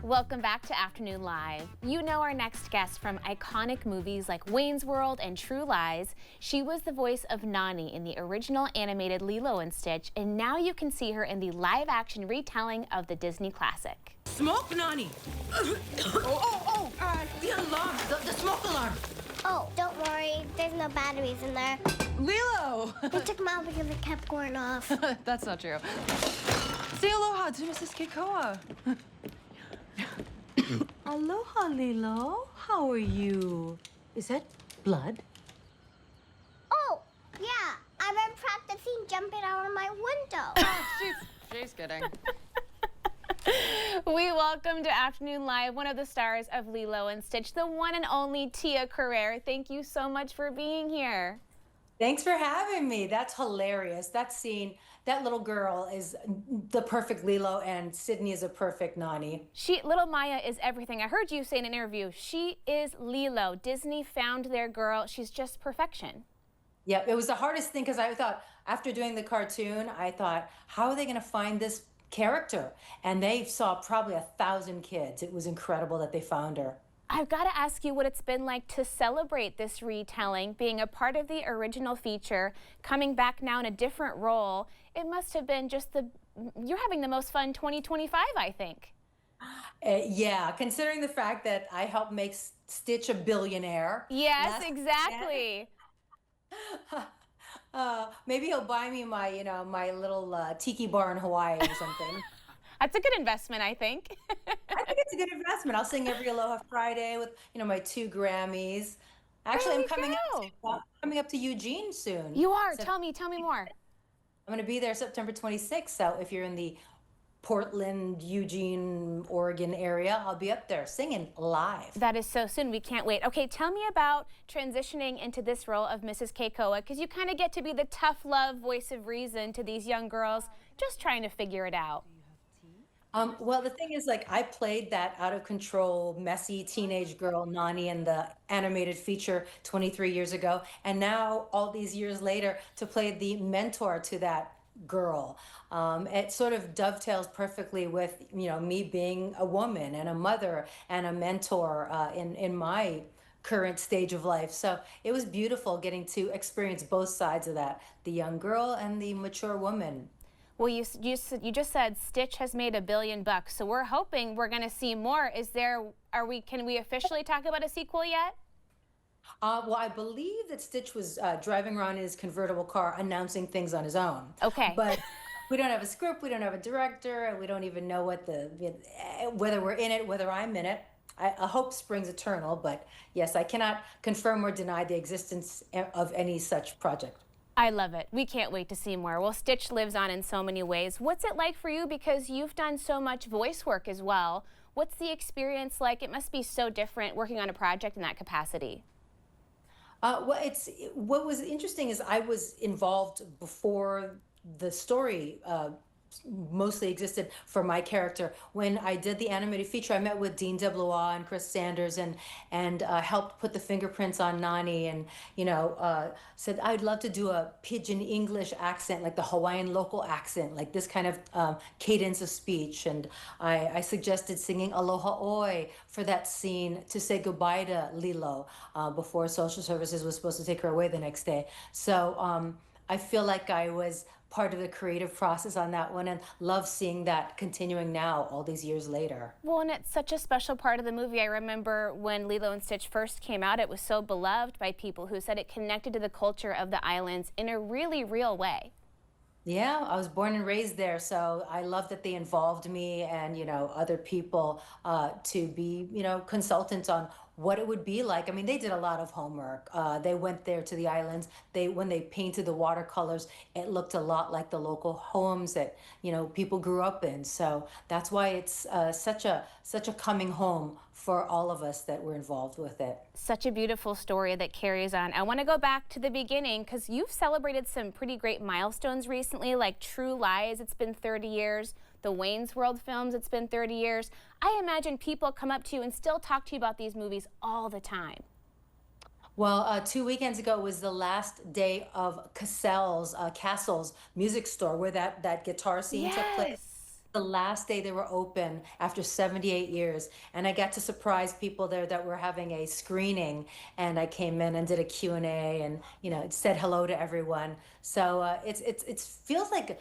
Welcome back to Afternoon Live. You know our next guest from iconic movies like Wayne's World and True Lies. She was the voice of Nani in the original animated Lilo and Stitch, and now you can see her in the live-action retelling of the Disney classic. Smoke, Nani! The alarm, the smoke alarm. Oh, don't worry, there's no batteries in there. Lilo! I took them out because it kept going off. That's not true. Say aloha to Mrs. Kekoa. Aloha, Lilo. How are you? Is that blood? Oh, yeah, I've been practicing jumping out of my window. She's kidding. We welcome to Afternoon Live one of the stars of Lilo and Stitch, the one and only Tia Carrere. Thank you so much for being here. Thanks for having me. That's hilarious. That scene, that little girl is the perfect Lilo, and Sydney is a perfect Nani. Little Maya is everything. I heard you say in an interview, she is Lilo. Disney found their girl. She's just perfection. Yeah, it was the hardest thing because I thought, after doing the cartoon, I thought, how are they going to find this character? And they saw probably 1,000 kids. It was incredible that they found her. I've got to ask you what it's been like to celebrate this retelling, being a part of the original feature, coming back now in a different role. It must have been just you're having the most fun 2025, I think. Yeah, considering the fact that I helped make Stitch a billionaire. Yes, exactly. Maybe he'll buy me my, my little tiki bar in Hawaii or something. That's a good investment, I think. I think it's a good investment. I'll sing every Aloha Friday with, my 2 Grammys. Actually, I'm coming up to Eugene soon. You are. So Tell me more. I'm going to be there September 26th. So if you're in the Portland, Eugene, Oregon area, I'll be up there singing live. That is so soon. We can't wait. Okay, tell me about transitioning into this role of Mrs. Kekoa, because you kind of get to be the tough love voice of reason to these young girls just trying to figure it out. Well, the thing is, I played that out of control, messy teenage girl, Nani, in the animated feature 23 years ago. And now, all these years later, to play the mentor to that girl, it sort of dovetails perfectly with, me being a woman and a mother and a mentor in my current stage of life. So it was beautiful getting to experience both sides of that, the young girl and the mature woman. Well, you just said Stitch has made $1 billion, so we're hoping we're going to see more. Can we officially talk about a sequel yet? Well, I believe that Stitch was driving around in his convertible car announcing things on his own. Okay. But we don't have a script, we don't have a director, and we don't even know whether we're in it, whether I'm in it. I hope springs eternal, but yes, I cannot confirm or deny the existence of any such project. I love it. We can't wait to see more. Well, Stitch lives on in so many ways. What's it like for you? Because you've done so much voice work as well. What's the experience like? It must be so different working on a project in that capacity. What was interesting is I was involved before the story mostly existed for my character. When I did the animated feature, I met with Dean DeBlois and Chris Sanders and helped put the fingerprints on Nani, and said I'd love to do a pidgin English accent, like the Hawaiian local accent, like this kind of cadence of speech. And I suggested singing Aloha Oi for that scene to say goodbye to Lilo before social services was supposed to take her away the next day. So I feel like I was part of the creative process on that one, and love seeing that continuing now all these years later. Well, and it's such a special part of the movie. I remember when Lilo and Stitch first came out, it was so beloved by people who said it connected to the culture of the islands in a really real way. Yeah, I was born and raised there, so I love that they involved me and, other people to be, consultants on what it would be like. I mean, they did a lot of homework. They went there to the islands. When they painted the watercolors, it looked a lot like the local homes that, people grew up in. So that's why it's such a coming home for all of us that were involved with it. Such a beautiful story that carries on. I want to go back to the beginning because you've celebrated some pretty great milestones recently, like True Lies, it's been 30 years. The Wayne's World films, it's been 30 years. I imagine people come up to you and still talk to you about these movies all the time. Well, 2 weekends ago was the last day of Castle's music store where that guitar scene took place. the last day they were open after 78 years, and I got to surprise people there that were having a screening, and I came in and did a Q&A and, you know, said hello to everyone. So it feels like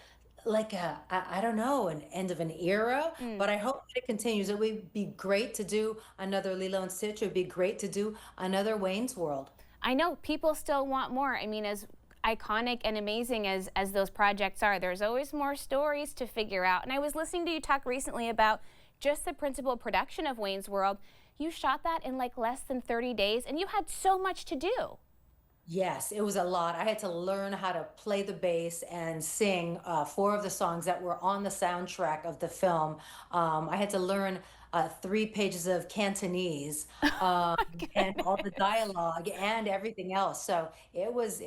I don't know, an end of an era, but I hope that it continues. It would be great to do another Lilo and Stitch. It would be great to do another Wayne's World. I know people still want more. I mean, as iconic and amazing as those projects are, there's always more stories to figure out. And I was listening to you talk recently about just the principal production of Wayne's World. You shot that in like less than 30 days, and you had so much to do. Yes, it was a lot. I had to learn how to play the bass and sing 4 of the songs that were on the soundtrack of the film. I had to learn 3 pages of Cantonese and all the dialogue and everything else. So it was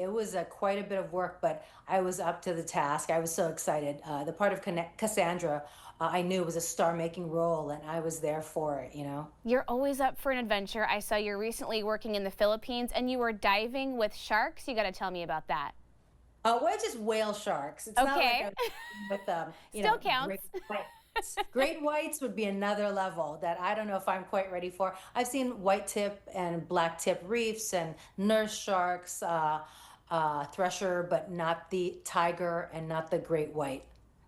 quite a bit of work, but I was up to the task. I was so excited. The part of Cassandra, I knew was a star-making role, and I was there for it, you know? You're always up for an adventure. I saw you're recently working in the Philippines, and you were diving with sharks. You got to tell me about that. Well, just whale sharks. It's not Okay. like with you Still know, counts. great whites. Great whites would be another level that I don't know if I'm quite ready for. I've seen white tip and black tip reefs and nurse sharks, thresher, but not the tiger and not the great white.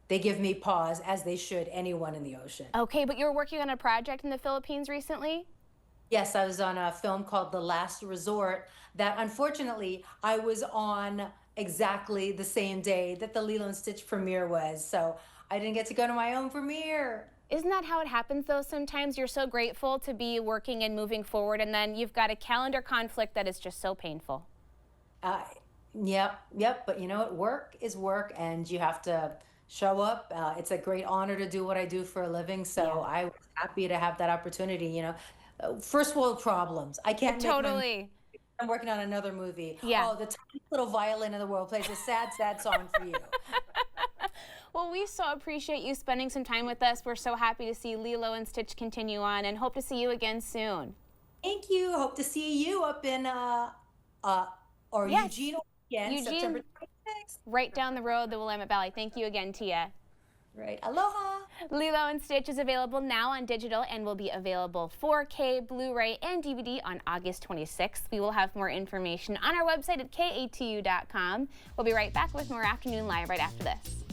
They give me pause, as they should anyone in the ocean. Okay, but you were working on a project in the Philippines recently? Yes, I was on a film called The Last Resort that unfortunately I was on exactly the same day that the Lilo and Stitch premiere was. So I didn't get to go to my own premiere. Isn't that how it happens though? Sometimes you're so grateful to be working and moving forward, and then you've got a calendar conflict that is just so painful. Yep. But you know what? Work is work, and you have to show up. It's a great honor to do what I do for a living. So I was happy to have that opportunity. You know, first world problems. I can't make Totally. I'm working on another movie. Yeah. Oh, the tiny little violin in the world plays a sad, sad song for you. Well, we so appreciate you spending some time with us. We're so happy to see Lilo and Stitch continue on, and hope to see you again soon. Thank you. Hope to see you up in Yes. Eugene again, Eugene. September 26th. Right down the road, the Willamette Valley. Thank you again, Tia. Right. Aloha. Lilo and Stitch is available now on digital and will be available 4K, Blu-ray, and DVD on August 26th. We will have more information on our website at katu.com. We'll be right back with more Afternoon Live right after this.